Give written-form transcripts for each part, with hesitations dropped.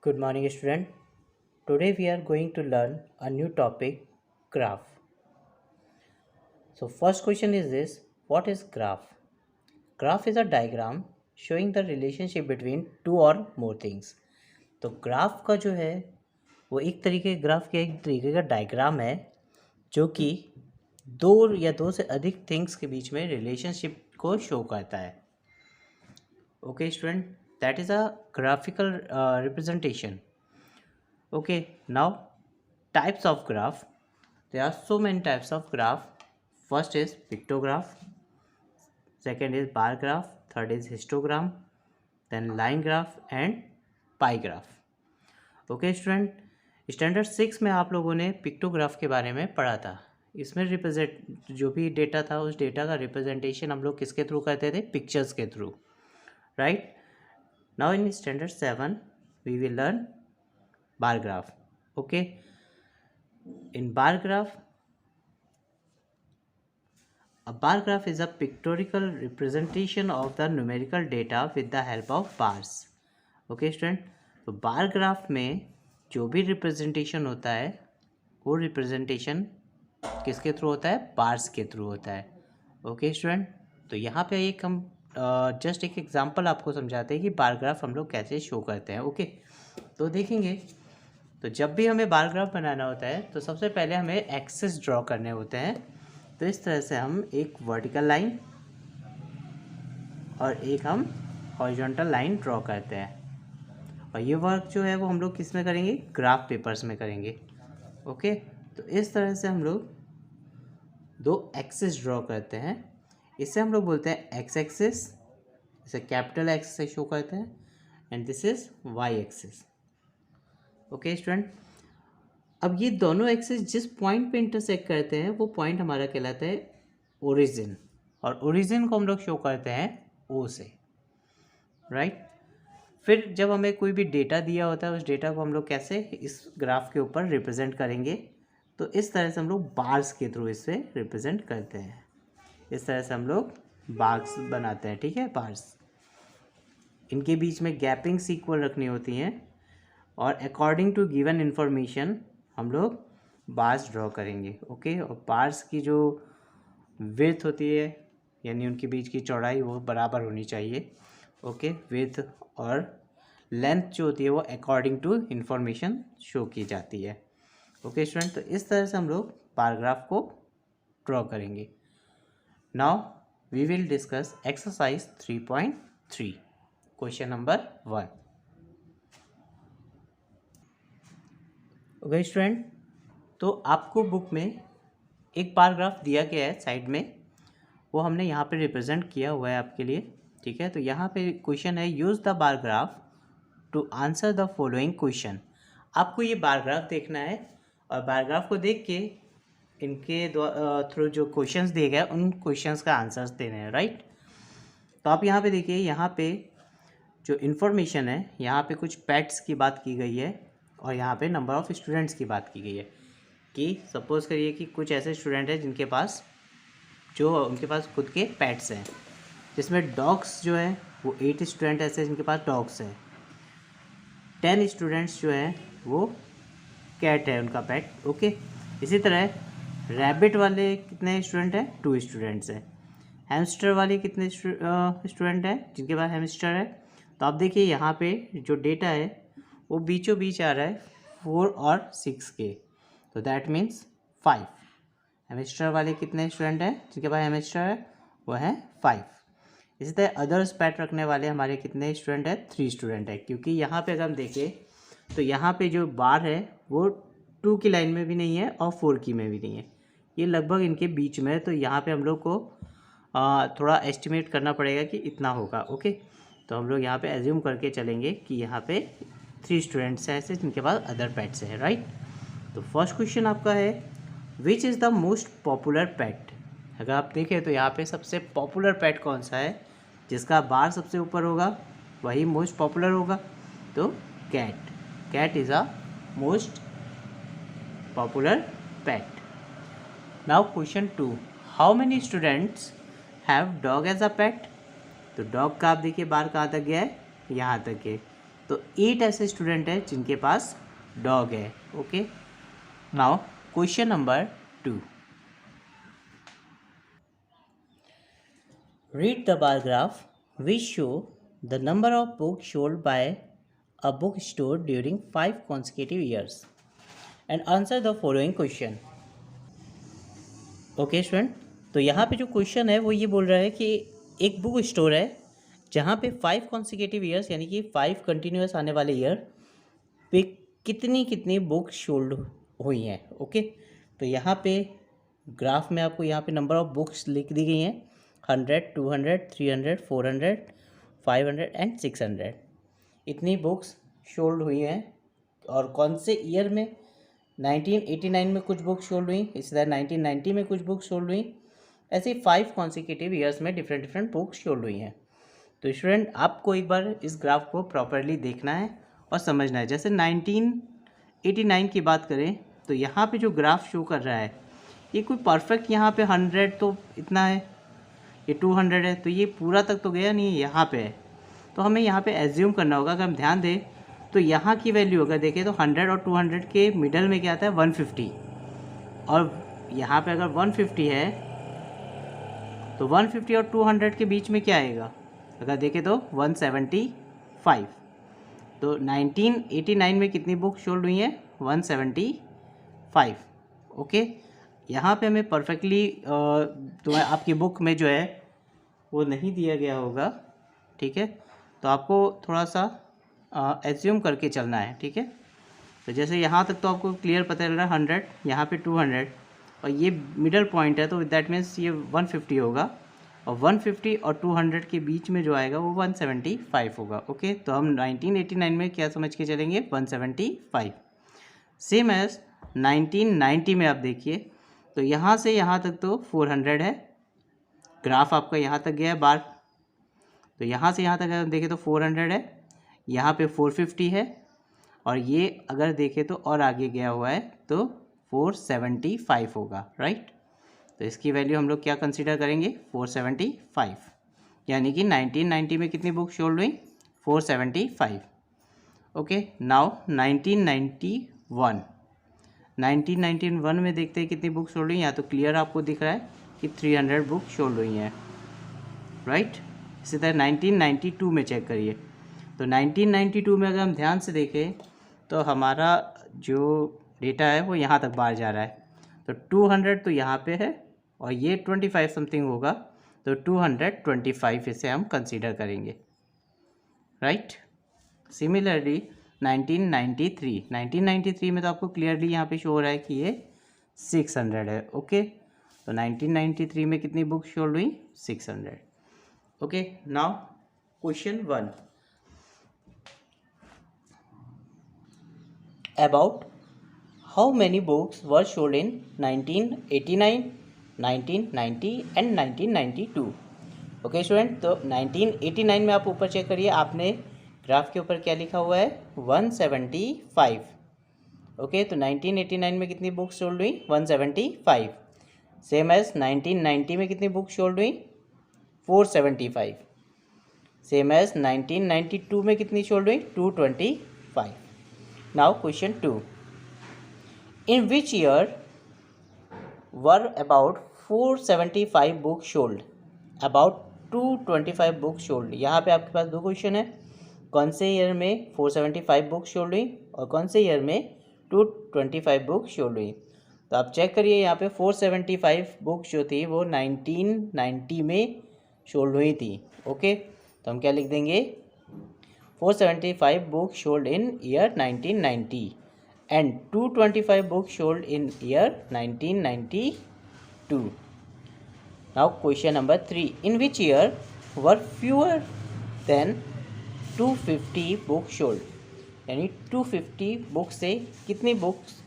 Good morning, student. Today we are going to learn a new topic, graph. So first question is this: what is graph? Graph is a diagram showing the relationship between two or more things. तो graph का जो है वो एक तरीके का diagram है जो कि दो या दो से अधिक थिंग्स के बीच में रिलेशनशिप को शो करता है. Okay student, that is a graphical representation. Okay, now types of graph. There are so many types of graph. First is pictograph, second is bar graph, third is histogram, then line graph and pie graph. Okay student, standard 6 में आप लोगों ने pictograph के बारे में पढ़ा था. इसमें रिप्रेजेंट जो भी डेटा था उस डेटा का रिप्रेजेंटेशन हम लोग किसके थ्रू करते थे? पिक्चर्स के through, right. Now in standard 7 we will learn bar graph. Okay, in bar graph, a bar graph is a pictorial representation of the numerical data with the help of bars. Okay student, तो bar graph में जो भी representation होता है वो representation किसके through होता है? बार्स के थ्रू होता है. ओके स्टूडेंट, तो यहाँ पे एक हम जस्ट एक एग्जांपल आपको समझाते हैं कि बार ग्राफ हम लोग कैसे शो करते हैं. ओके, तो देखेंगे. तो जब भी हमें बार ग्राफ बनाना होता है तो सबसे पहले हमें एक्सिस ड्रॉ करने होते हैं. तो इस तरह से हम एक वर्टिकल लाइन और एक हम हॉरिजॉन्टल लाइन ड्रॉ करते हैं. और ये वर्क जो है वो हम लोग किस में करेंगे? ग्राफ पेपर्स में करेंगे. ओके, तो इस तरह से हम लोग दो एक्सिस ड्रॉ करते हैं. इसे हम लोग बोलते हैं एक्स एक्सिस, इसे कैपिटल एक्स से शो करते हैं, and this is Y axis. Okay student, अब ये दोनों एक्सिस जिस पॉइंट पे इंटरसेक्ट करते हैं वो पॉइंट हमारा कहलाता है ओरिजिन, और ओरिजिन को हम लोग शो करते हैं ओ से, राइट. फिर जब हमें कोई भी डेटा दिया होता है उस डेटा को हम लोग कैसे इस ग्राफ के ऊपर रिप्रेजेंट करेंगे? तो इस तरह से हम लोग बार्स के थ्रू इससे रिप्रेजेंट करते हैं. इस तरह से हम लोग बार्स बनाते हैं. ठीक है, बार्स. इनके बीच में गैपिंग्स इक्वल रखनी होती हैं और अकॉर्डिंग टू गिवन इन्फॉर्मेशन हम लोग बार्स ड्रॉ करेंगे. ओके, और बार्स की जो विड्थ होती है यानी उनके बीच की चौड़ाई वो बराबर होनी चाहिए. ओके, विड्थ और लेंथ जो होती है वो अकॉर्डिंग टू इन्फॉर्मेशन शो की जाती है. ओके स्टूडेंट, तो इस तरह से हम लोग बार ग्राफ को ड्रॉ करेंगे. Now we will discuss exercise 3.3, question number 1. Okay student, तो आपको बुक में एक बार ग्राफ दिया गया है साइड में, वो हमने यहाँ पे रिप्रेजेंट किया हुआ है आपके लिए. ठीक है, तो यहाँ पे क्वेश्चन है use the bar graph to answer the following question. आपको ये बार ग्राफ देखना है और बार ग्राफ को देख के इनके थ्रू जो क्वेश्चंस दिए गए उन क्वेश्चंस का आंसर्स देने हैं, राइट. तो आप यहाँ पे देखिए, यहाँ पे जो इन्फॉर्मेशन है यहाँ पे कुछ पेट्स की बात की गई है और यहाँ पे नंबर ऑफ़ स्टूडेंट्स की बात की गई है. कि सपोज़ करिए कि कुछ ऐसे स्टूडेंट हैं जिनके पास उनके पास खुद के पेट्स हैं, जिसमें डॉग्स जो है वो 8 स्टूडेंट ऐसे जिनके पास डॉग्स हैं. 10 स्टूडेंट्स जो हैं वो कैट है उनका पेट. ओके, इसी तरह रैबिट वाले कितने स्टूडेंट हैं? 2 स्टूडेंट्स हैं. हैमस्टर वाले कितने स्टूडेंट हैं जिनके पास हैमस्टर है? तो आप देखिए यहाँ पे जो डेटा है वो बीचों बीच आ रहा है 4 और 6 के. तो दैट मीन्स 5. हेमिस्टर वाले कितने स्टूडेंट हैं जिनके पास हेमिस्टर है? वो हैं 5. इसी तरह अदर्स पेट रखने वाले हमारे कितने स्टूडेंट हैं? 3 स्टूडेंट है. क्योंकि यहाँ पे अगर हम देखें तो यहाँ पे जो बार है वो 2 की लाइन में भी नहीं है और 4 की में भी नहीं है, ये लगभग इनके बीच में है. तो यहाँ पे हम लोग को थोड़ा एस्टिमेट करना पड़ेगा कि इतना होगा. ओके, तो हम लोग यहाँ पे एज्यूम करके चलेंगे कि यहाँ पे 3 स्टूडेंट्स हैं ऐसे जिनके पास अदर पेट्स हैं, राइट. तो फर्स्ट क्वेश्चन आपका है which is the most popular pet. अगर आप देखें तो यहाँ पे सबसे पॉपुलर पेट कौन सा है? जिसका बार सबसे ऊपर होगा वही मोस्ट पॉपुलर होगा. तो cat. Cat is a most popular pet. Now question 2, how many students have dog as a pet. तो डॉग का आप देखिए बार कहाँ तक गया है? यहाँ तक है. तो 8 ऐसे स्टूडेंट हैं जिनके पास डॉग है। Okay, now question number 2, read the bar graph which show the number of books sold by a book store during 5 consecutive years and answer the following question. Okay student, तो यहाँ पे जो question है वो ये बोल रहा है कि एक बुक स्टोर है जहाँ पे 5 consecutive ईयर्स यानी कि 5 कंटिन्यूस आने वाले ईयर पे कितनी कितनी बुक्स सोल्ड हुई हैं। ओके, तो यहाँ पे ग्राफ में आपको यहाँ पे नंबर ऑफ बुक्स लिख दी गई हैं 100, 200, 300, 400, 500 एंड 600। इतनी बुक्स सोल्ड हुई हैं और कौन से ईयर में? 1989 में कुछ बुक्स सोल्ड हुई, इसी तरह 1990 में कुछ बुक्स सोल्ड हुई, ऐसे 5 consecutive ईयर्स में डिफरेंट डिफरेंट बुक्स सोल्ड हुई हैं। तो स्टूडेंट आपको एक बार इस ग्राफ को प्रॉपरली देखना है और समझना है। जैसे 1989 की बात करें तो यहाँ पे जो ग्राफ शो कर रहा है ये कोई परफेक्ट, यहाँ पे 100 तो इतना है, ये 200 है, तो ये पूरा तक तो गया नहीं है, यहाँ पे है। तो हमें यहाँ पे एज्यूम करना होगा। अगर हम ध्यान दें तो यहाँ की वैल्यू अगर देखें तो 100 और 200 के मिडल में क्या आता है 150, और यहाँ पे अगर 150 है तो 150 और 200 के बीच में क्या आएगा? अगर देखें तो 175। तो 1989 में कितनी बुक सोल्ड हुई हैं? 175। ओके, यहाँ पे हमें परफेक्टली तो आपकी बुक में जो है वो नहीं दिया गया होगा, ठीक है, तो आपको थोड़ा सा एज्यूम करके चलना है, ठीक है। तो जैसे यहाँ तक तो आपको क्लियर पता चल रहा है 100, यहाँ पे 200 और ये मिडल पॉइंट है, तो दैट मीन्स ये 150 होगा, और 150 और 200 के बीच में जो आएगा वो 175 होगा। ओके, तो हम 1989 में क्या समझ के चलेंगे? 175। सेम एज 1990 में आप देखिए तो यहाँ से यहाँ तक तो 400 है, ग्राफ आपका यहाँ तक गया है बार, तो यहाँ से यहाँ तक अगर देखें तो 400 है, यहाँ पे 450 है, और ये अगर देखें तो और आगे गया हुआ है तो 475 होगा, राइट। तो इसकी वैल्यू हम लोग क्या कंसीडर करेंगे? 475, यानी कि 1990 में कितनी बुक सोल्ड हुई? 475। ओके, नाउ 1991 में देखते हैं कितनी बुक सोल्ड हुई। यहाँ तो क्लियर आपको दिख रहा है कि 300 बुक सोल्ड हुई हैं, राइट। इसी तरह 1992 में चेक करिए, तो 1992 में अगर हम ध्यान से देखें तो हमारा जो डेटा है वो यहाँ तक बाहर जा रहा है, तो 200 तो यहाँ पे है और ये 25 समथिंग होगा, तो 225 इसे हम कंसीडर करेंगे, राइट। सिमिलरली 1993 में तो आपको क्लियरली यहाँ पे शो हो रहा है कि ये 600 है। ओके, तो 1993 में कितनी बुक सोल्ड हुई? 600। Okay, now question 1, about how many books were sold in 1989, 1990 and 1992। Okay student, तो 1989 में आप ऊपर चेक करिए, आपने ग्राफ के ऊपर क्या लिखा हुआ है? 175। ओके, तो 1989 में कितनी बुक्स सोल्ड हुई? 175। सेम एज 1990 में कितनी बुक्स सोल्ड हुई? 475। सेम एज 1992 में कितनी सोल्ड हुई? 225। Now question 2, in which year were about 475 books sold? About 225 books sold। यहाँ पे आपके पास दो क्वेश्चन है, कौन से ईयर में 475 बुक्स सोल्ड हुई और कौन से ईयर में 225 बुक्स सोल्ड हुई। तो आप चेक करिए, यहाँ पे 475 बुक्स जो थी वो 1990 में सोल्ड हुई थी। ओके, तो हम क्या लिख देंगे? 475 books sold in year 1990 and 225 books sold in year 1992. Now question number 3, in which year were fewer than 250 books sold? यानी 250 बुक से कितनी बुक्स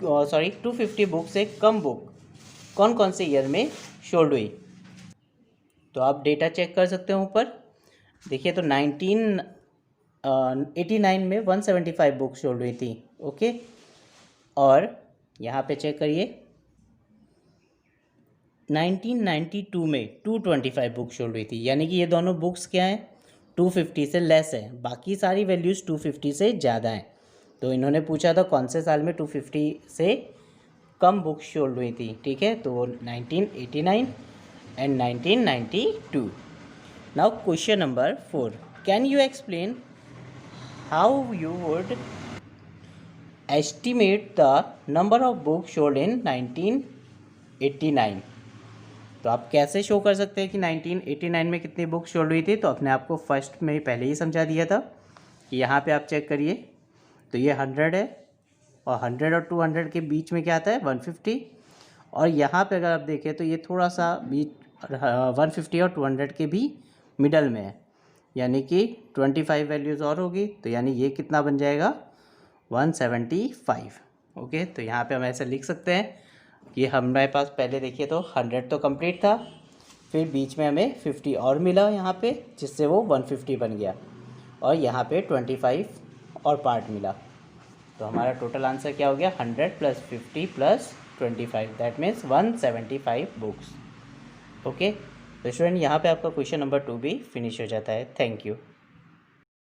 250 बुक से कम बुक कौन कौन से ईयर में सोल्ड हुई। तो आप डेटा चेक कर सकते हो ऊपर देखिए, तो 1989 में 175 बुक्स सोल्ड हुई थी। ओके, और यहाँ पे चेक करिए 1992 में 225 बुक्स सोल्ड हुई थी, यानी कि ये दोनों बुक्स क्या हैं? 250 से लेस है, बाकी सारी वैल्यूज़ 250 से ज़्यादा हैं। तो इन्होंने पूछा था कौन से साल में 250 से कम बुक्स सोल्ड हुई थी, ठीक है, तो 1989 and 1992। Now question number 4, can you explain how you would estimate the number of books sold in 1989। तो आप कैसे शो कर सकते हैं कि 1989 में कितनी बुक सोल्ड हुई थी। तो अपने आप को फर्स्ट में ही पहले ही समझा दिया था कि यहाँ पे आप चेक करिए, तो ये 100 है और 100 और 200 के बीच में क्या आता है 150, और यहाँ पे अगर आप देखें तो ये थोड़ा सा बीच 150 और 200 के भी मिडल में है, यानी कि 25 वैल्यूज़ और होगी, तो यानी ये कितना बन जाएगा 175। ओके, तो यहाँ पे हम ऐसे लिख सकते हैं कि हमारे पास पहले देखिए तो 100 तो कंप्लीट था, फिर बीच में हमें 50 और मिला यहाँ पे, जिससे वो 150 बन गया, और यहाँ पे 25 और पार्ट मिला। तो हमारा टोटल आंसर क्या हो गया 100 + 50 + 25, दैट मीन्स 175 बुक्स। ओके, तो स्टूडेंट यहाँ पे आपका क्वेश्चन नंबर 2 भी फिनिश हो जाता है। Thank you.